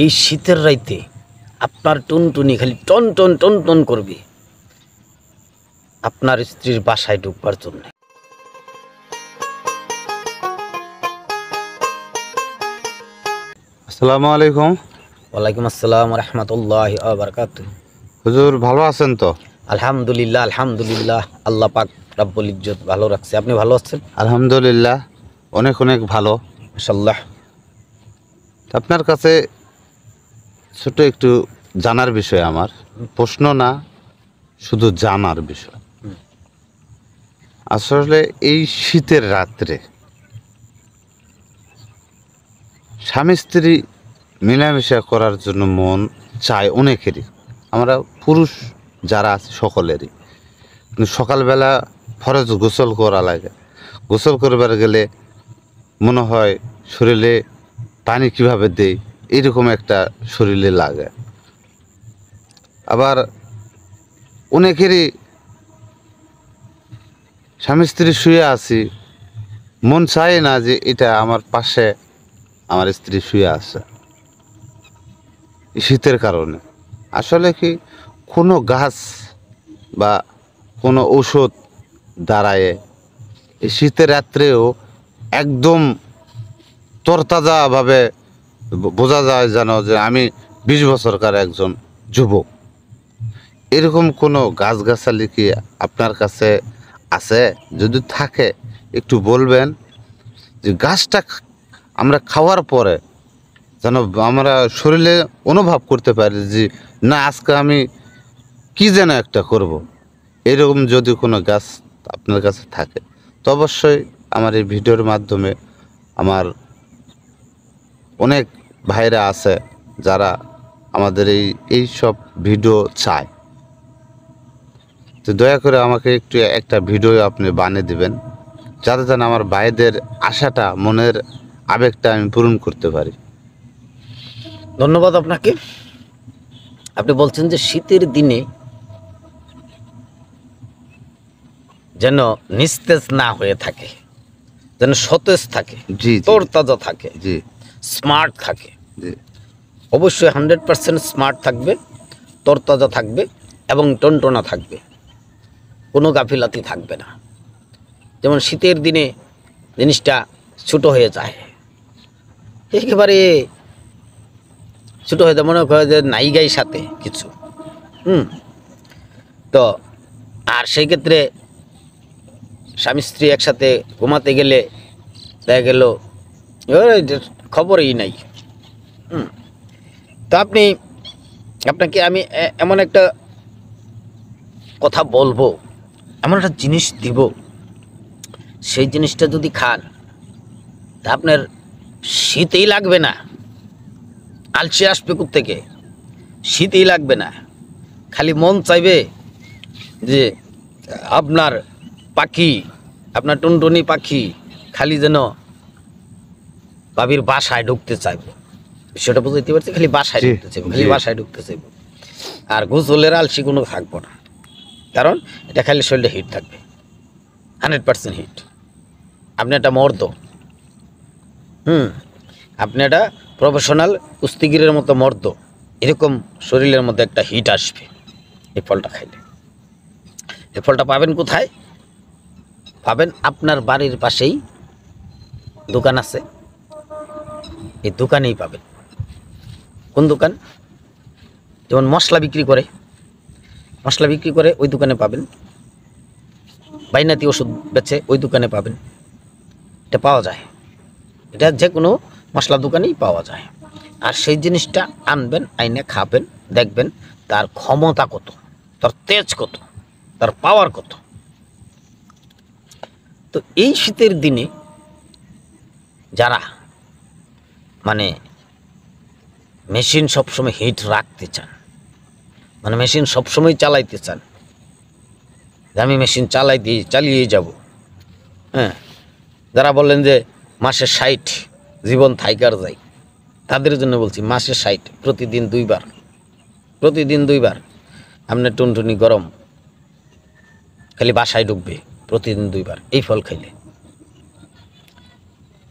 এই শীতের রাইতে আপনার টুনটুনি খালি টন টন টন টন করবে আপনার স্ত্রীর বাসায় ঢুকবার জন্য। আসসালামু আলাইকুম। ওয়ালাইকুম আসসালাম রহমতুল্লাহ বারাকাতুহু। হুজুর ভালো আছেন তো? আলহামদুলিল্লাহ আলহামদুলিল্লাহ, আল্লাহ পাক রব্বুল ইজ্জত ভালো রাখছে। আপনি ভালো আছেন? আলহামদুলিল্লাহ, অনেক অনেক ভালো মাশাআল্লাহ। আপনার কাছে ছোট একটু জানার বিষয়, আমার প্রশ্ন না, শুধু জানার বিষয়। আসলে এই শীতের রাত্রে স্বামী স্ত্রী মেলামেশা করার জন্য মন চায় অনেকেরই, আমরা পুরুষ যারা আছে সকলেরই। কিন্তু সকালবেলা ফরজ গোসল করা লাগে, গোসল করবার গেলে মনে হয় শরীরে পানি কিভাবে দেই, এইরকম একটা শরীরে লাগে। আবার অনেকেরই স্বামী স্ত্রী শুয়ে আছি, মন চায় না যে এটা আমার পাশে আমার স্ত্রী শুয়ে আছে শীতের কারণে। আসলে কি কোনো গাছ বা কোনো ঔষধ দ্বারায় এই শীতের রাত্রেও একদম তরতাজাভাবে বোঝা যায় যেন যে আমি 20 বছরকার একজন যুবক। এরকম কোনো গাছগাছালি কি আপনার কাছে আছে? যদি থাকে একটু বলবেন, যে গাছটা আমরা খাওয়ার পরে যেন আমরা শরীরে অনুভব করতে পারি যে না, আজকে আমি কি যেন একটা করব। এরকম যদি কোনো গাছ আপনার কাছে থাকে তো অবশ্যই আমার এই ভিডিওর মাধ্যমে আমার অনেক ভাইরা আছে যারা আমাদের এই সব ভিডিও চায়, তো দয়া করে আমাকে একটু একটা ভিডিও আপনি বানিয়ে দিবেন, যাতে যেন আমার ভাইদের আশাটা, মনের আবেগটা আমি পূরণ করতে পারি। ধন্যবাদ আপনাকে। আপনি বলছেন যে শীতের দিনে যেন নিস্তেজ না হয়ে থাকে, যেন সতেজ থাকে, জি তরতাজা থাকে, জি স্মার্ট থাকে। জি অবশ্যই 100% স্মার্ট থাকবে, তরতাজা থাকবে এবং টনটনা থাকবে, কোনো গাফিলাতি থাকবে না। যেমন শীতের দিনে জিনিসটা ছোটো হয়ে যায়, একেবারে ছোটো হয়ে যায়, মনে করে যে নায়িকার সাথে কিছু তো। আর সেই ক্ষেত্রে স্বামী স্ত্রী একসাথে ঘুমাতে গেলে দেখা গেল খবরই নাই। তো আপনাকে আমি এমন একটা কথা বলবো, এমন একটা জিনিস দিব, সেই জিনিসটা যদি খান তা আপনার শীতেই লাগবে না, আলসে আসবে থেকে, শীতেই লাগবে না। খালি মন চাইবে যে আপনার পাখি, আপনার টুনটুনি পাখি খালি যেন ভাবির বাসায় ঢুকতে চাইবে। বিষয়টা বুঝতে পারছি, খালি বাসায় ঢুকতে চাইবে, খালি বাসায় ঢুকতে চাইবে। আর গোসলের আলসি কোনো থাকবো না, কারণ এটা খালি শরীরে হিট থাকবে, 100% হিট। আপনি একটা মর্দ, আপনি একটা প্রফেশনাল কুস্তিগিরের মতো মর্দ, এরকম শরীরের মধ্যে একটা হিট আসবে এই ফলটা খাইলে। এই ফলটা পাবেন কোথায়? পাবেন আপনার বাড়ির পাশেই দোকান আছে, এই দোকানেই পাবেন। কোন দোকান? যেমন মশলা বিক্রি করে ওই দোকানে পাবেন, বাইনাতি ওষুধ বেচে ওই দোকানে পাবেন। এটা পাওয়া যায়, এটা যে কোনো মশলা দোকানেই পাওয়া যায়। আর সেই জিনিসটা আনবেন, আইনে খাবেন, দেখবেন তার ক্ষমতা কত, তার তেজ কত, তার পাওয়ার কত। তো এই শীতের দিনে যারা মানে মেশিন সবসময় হিট রাখতে চান, মানে মেশিন সবসময় চালাইতে চান, আমি মেশিন চালিয়েই যাব, যারা বললেন যে মাসে 60 জীবন থাইকার যায়, তাদের জন্য বলছি মাসে 60, প্রতিদিন 2 বার আপনার টুনটুনি গরম খালি বাসায় ঢুকবে, প্রতিদিন 2 বার এই ফল খাইলে।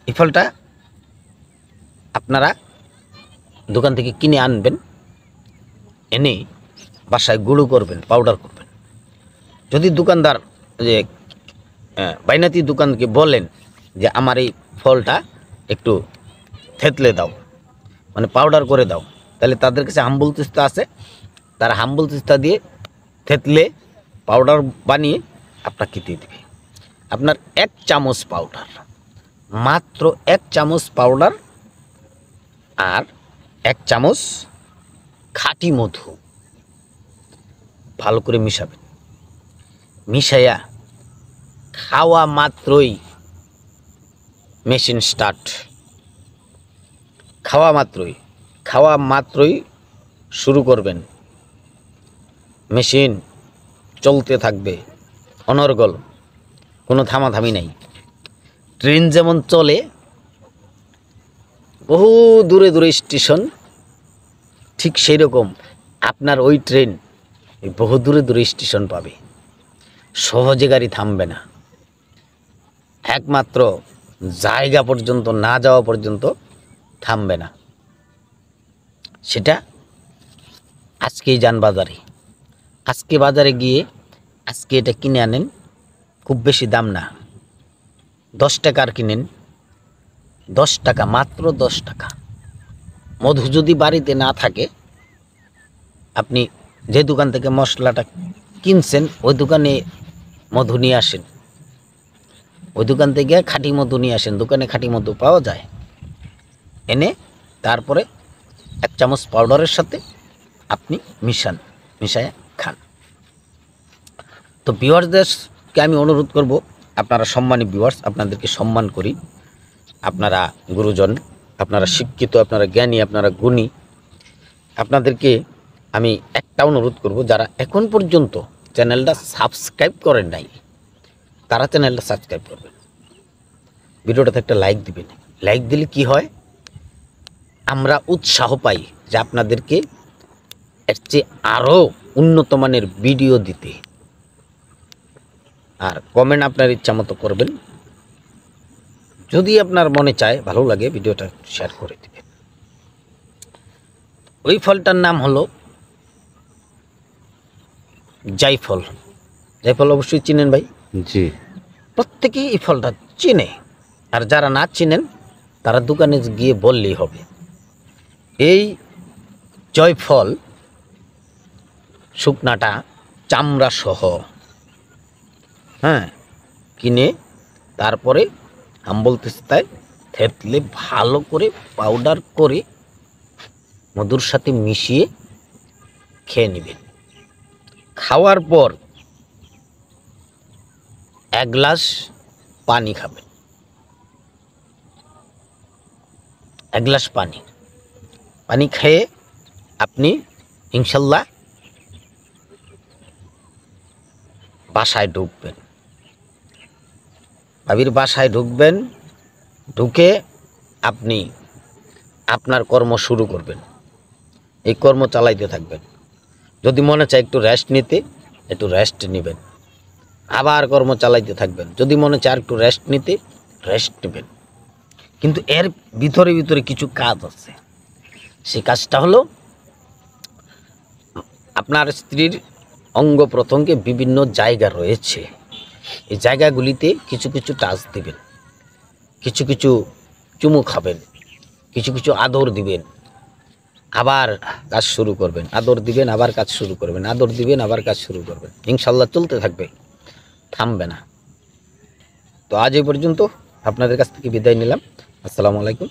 এই ফলটা আপনারা দোকান থেকে কিনে আনবেন, এনে বাসায় গুঁড়ো করবেন, পাউডার করবেন। যদি দোকানদার যে বাইনাতি দোকানকে বলেন যে আমার এই ফলটা একটু থেতলে দাও, মানে পাউডার করে দাও, তাহলে তাদের কাছে হাম্বল তিস্তা আছে, তারা হাম্বল তিস্তা দিয়ে থেতলে পাউডার বানিয়ে আপনাকে দিয়ে দেবে। আপনার 1 চামচ পাউডার, মাত্র 1 চামচ পাউডার আর 1 চামচ খাঁটি মধু ভালো করে মিশাবেন। মিশাইয়া খাওয়া মাত্রই মেশিন স্টার্ট, খাওয়া মাত্রই শুরু করবেন। মেশিন চলতে থাকবে অনর্গল, কোনো থামাথামি নাই। ট্রেন যেমন চলে, বহু দূরে দূরে স্টেশন, ঠিক সেই রকম আপনার ওই ট্রেন বহু দূরে দূরে স্টেশন পাবে। সহজে গাড়ি থামবে না, একমাত্র জায়গা পর্যন্ত না যাওয়া পর্যন্ত থামবে না। সেটা আজকেই যান বাজারে, আজকে বাজারে গিয়ে আজকে এটা কিনে আনেন। খুব বেশি দাম না, 10 টাকার কিনেন, 10 টাকা, মাত্র 10 টাকা। মধু যদি বাড়িতে না থাকে, আপনি যে দোকান থেকে মশলাটা কিনছেন ওই দোকানে মধু নিয়ে আসেন, ওই দোকান থেকে খাঁটি মধু নিয়ে আসেন। দোকানে খাঁটি মধু পাওয়া যায়, এনে তারপরে 1 চামচ পাউডারের সাথে আপনি মিশায় খান। তো ভিউয়ার্সদেরকে আমি অনুরোধ করব, আপনারা সম্মানী ভিউয়ার্স, আপনাদেরকে সম্মান করি, আপনারা গুরুজন, আপনারা শিক্ষিত, আপনারা জ্ঞানী, আপনারা গুণী। আপনাদেরকে আমি একটা অনুরোধ করব, যারা এখন পর্যন্ত চ্যানেলটা সাবস্ক্রাইব করেন নাই তারা চ্যানেলটা সাবস্ক্রাইব করবেন, ভিডিওটাতে একটা লাইক দিবেন। লাইক দিলে কি হয়, আমরা উৎসাহ পাই যে আপনাদেরকে এর চেয়ে আরও উন্নত মানের ভিডিও দিতে। আর কমেন্ট আপনার ইচ্ছা মতো করবেন, যদি আপনার মনে চায়, ভালো লাগে, ভিডিওটা শেয়ার করে দিবেন। ওই ফলটার নাম হলো জাইফল। জাইফল অবশ্যই চিনেন ভাই? জি। প্রত্যেকেই এই ফলটা চিনে, আর যারা না চিনেন তারা দোকানে গিয়ে বললেই হবে। এই জয়ফল শুকনাটা চামড়া সহ, হ্যাঁ, কিনে তারপরে হাম্বল তিস্তায় থেতলে ভালো করে পাউডার করে মধুর সাথে মিশিয়ে খেয়ে নেবেন। খাওয়ার পর 1 গ্লাস পানি খাবেন, 1 গ্লাস পানি খেয়ে আপনি ইনশাল্লাহ বাসায় ঢুকবেন। ভাবির বাসায় ঢুকবেন, ঢুকে আপনি আপনার কর্ম শুরু করবেন। এই কর্ম চালাইতে থাকবেন। যদি মনে চায় একটু রেস্ট নিতে, একটু রেস্ট নেবেন, আবার কর্ম চালাইতে থাকবেন। যদি মনে চায় একটু রেস্ট নিতে, রেস্ট নেবেন। কিন্তু এর ভিতরে কিছু কাজ আছে। সেই কাজটা হলো, আপনার স্ত্রীর অঙ্গ প্রত্যঙ্গে বিভিন্ন জায়গা রয়েছে, এই জায়গাগুলিতে কিছু কিছু টাচ দিবেন, কিছু কিছু চুমু খাবেন, কিছু কিছু আদর দিবেন, আবার কাজ শুরু করবেন। আদর দিবেন, আবার কাজ শুরু করবেন, আদর দিবেন, আবার কাজ শুরু করবেন। ইনশাল্লাহ চলতে থাকবে, থামবে না। তো আজ এই পর্যন্ত, আপনাদের কাছ থেকে বিদায় নিলাম। আসসালামু আলাইকুম।